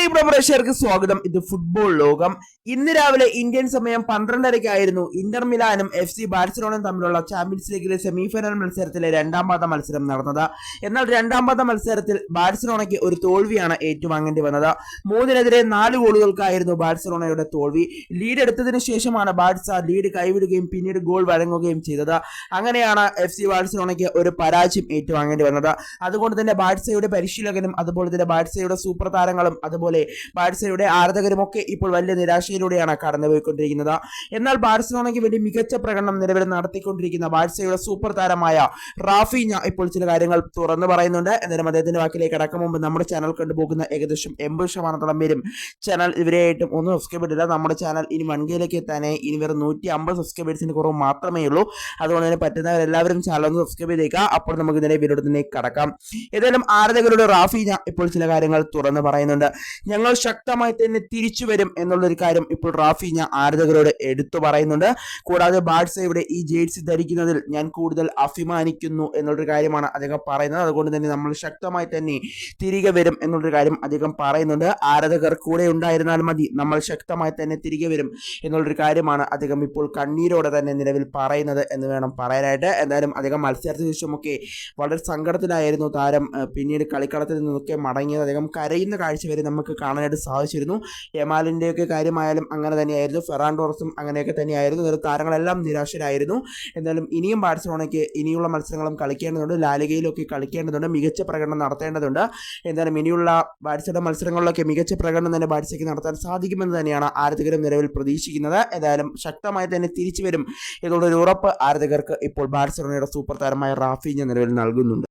പ്രിയ പ്രേക്ഷകർക്ക് സ്വാഗതം. ഇത് ഫുട്ബോൾ ലോകം. ഇന്ന് രാവിലെ ഇന്ത്യൻ സമയം 12:30-ക്കായിരുന്നു ഇന്റർ മിലാനും FC ബാഴ്സലോണയും തമ്മിലുള്ള ചാമ്പ്യൻസ് ലീഗിലെ സെമിഫൈനൽ മത്സരത്തിലെ രണ്ടാം പാദ മത്സരം നടന്നത്. എന്നാൽ രണ്ടാം പാദ മത്സരത്തിൽ ബാഴ്സലോണയ്ക്ക് ഒരു തോൽവിയാണ് ഏറ്റുവാങ്ങേണ്ടി വന്നത്. 3-4 ഗോളുകൾക്കായിരുന്നു ബാഴ്സലോണയുടെ തോൽവി. ലീഡ് എടുത്തതിനു ശേഷമാണ് ബാഴ്സ ലീഡ് കൈവിടുകയും പിന്നീട് ഗോൾ വഴങ്ങുകയും ചെയ്തത്. അങ്ങനെയാണ് FC ബാഴ്സലോണയ്ക്ക് ഒരു പരാജയം ഏറ്റുവാങ്ങേണ്ടി വന്നത്. അതുകൊണ്ട് തന്നെ ബാഴ്സയുടെ പരിശീലകനും അതുപോലെ തന്നെ ബാഴ്സയുടെ സൂപ്പർ താരങ്ങളും അതുപോലെ ബാഴ്സയുടെ ആരാധകരുമൊക്കെ ഇപ്പോൾ വലിയ നിരാശയിലൂടെയാണ് കടന്നുപോയിക്കൊണ്ടിരിക്കുന്നത്. എന്നാൽ ബാഴ്സലോണയ്ക്ക് വേണ്ടി മികച്ച പ്രകടനം നിലവിൽ നടത്തിക്കൊണ്ടിരിക്കുന്ന ബാഴ്സയുടെ സൂപ്പർ താരമായ റാഫീഞ്ഞ ഇപ്പോൾ ചില കാര്യങ്ങൾ തുറന്നു പറയുന്നുണ്ട്. എന്നാലും അദ്ദേഹത്തിന്റെ വാക്കിലേക്ക് കടക്കും മുമ്പ് നമ്മുടെ ചാനൽ കണ്ടുപോകുന്ന ഏകദേശം 80% പേരും ചാനൽ ഇവരെയായിട്ടും ഒന്നും സബ്സ്ക്രൈബ് ചെയ്തില്ല. നമ്മുടെ ചാനൽ ഇനി 1K തന്നെ ഇനി വെറും 150 സബ്സ്ക്രൈബേഴ്സിന് കുറവ് മാത്രമേ ഉള്ളൂ. അതുകൊണ്ട് തന്നെ പറ്റുന്നവരെല്ലാവരും ചാനൽ ഒന്ന് സബ്സ്ക്രൈബ് ചെയ്തേക്കുക. അപ്പോൾ നമുക്ക് ഇതിനെ വീഡിയോയിലേക്ക് കടക്കാം. ഏതായാലും ആരാധകരുടെ റാഫീഞ്ഞ ഇപ്പോൾ ചില കാര്യങ്ങൾ തുറന്നു പറയുന്നുണ്ട്. ഞങ്ങൾ ശക്തമായി തന്നെ തിരിച്ചു വരും എന്നുള്ളൊരു കാര്യം ഇപ്പോൾ റാഫീഞ്ഞ ആരാധകരോട് എടുത്തു പറയുന്നുണ്ട്. കൂടാതെ ബാഴ്സയുടെ ഈ ജേഴ്സി ധരിക്കുന്നതിൽ ഞാൻ കൂടുതൽ അഭിമാനിക്കുന്നു എന്നുള്ളൊരു കാര്യമാണ് അദ്ദേഹം പറയുന്നത്. അതുകൊണ്ട് തന്നെ നമ്മൾ ശക്തമായി തന്നെ തിരികെ വരും എന്നുള്ളൊരു കാര്യം അദ്ദേഹം പറയുന്നുണ്ട്. ആരാധകർ കൂടെ ഉണ്ടായിരുന്നാൽ മതി, നമ്മൾ ശക്തമായി തന്നെ തിരികെ വരും എന്നുള്ളൊരു കാര്യമാണ് അദ്ദേഹം ഇപ്പോൾ കണ്ണീരോടെ തന്നെ നിലവിൽ പറയുന്നത് എന്ന് വേണം പറയാനായിട്ട്. എന്തായാലും അദ്ദേഹം മത്സരത്തിന് ശേഷമൊക്കെ വളരെ സങ്കടത്തിലായിരുന്നു താരം. പിന്നീട് കളിക്കളത്തിൽ നിന്നൊക്കെ മടങ്ങിയത് അദ്ദേഹം കരയുന്ന കാഴ്ച വരെ നമുക്ക് കാണാനായിട്ട് സാധിച്ചിരുന്നു. യമാലിൻ്റെയൊക്കെ കാര്യമായാലും അങ്ങനെ തന്നെയായിരുന്നു, ഫെറാൻ ടോറസും അങ്ങനെയൊക്കെ തന്നെയായിരുന്നു. താരങ്ങളെല്ലാം നിരാശരായിരുന്നു. എന്തായാലും ഇനിയും ബാഴ്സലോണയ്ക്ക് ഇനിയുള്ള മത്സരങ്ങളും കളിക്കേണ്ടതുണ്ട്, ലാലിഗയിലൊക്കെ കളിക്കേണ്ടതുണ്ട്, മികച്ച പ്രകടനം നടത്തേണ്ടതുണ്ട്. എന്തായാലും ഇനിയുള്ള ബാഴ്സയുടെ മത്സരങ്ങളിലൊക്കെ മികച്ച പ്രകടനം തന്നെ ബാഴ്സയ്ക്ക് നടത്താൻ സാധിക്കുമെന്ന് തന്നെയാണ് ആരാധകരും നിലവിൽ പ്രതീക്ഷിക്കുന്നത്. ഏതായാലും ശക്തമായി തന്നെ തിരിച്ചു വരും എന്നുള്ളൊരു ഉറപ്പ് ആരാധകർക്ക് ഇപ്പോൾ ബാഴ്സലോണയുടെ സൂപ്പർ താരമായ റാഫീഞ്ഞ നിലവിൽ നൽകുന്നുണ്ട്.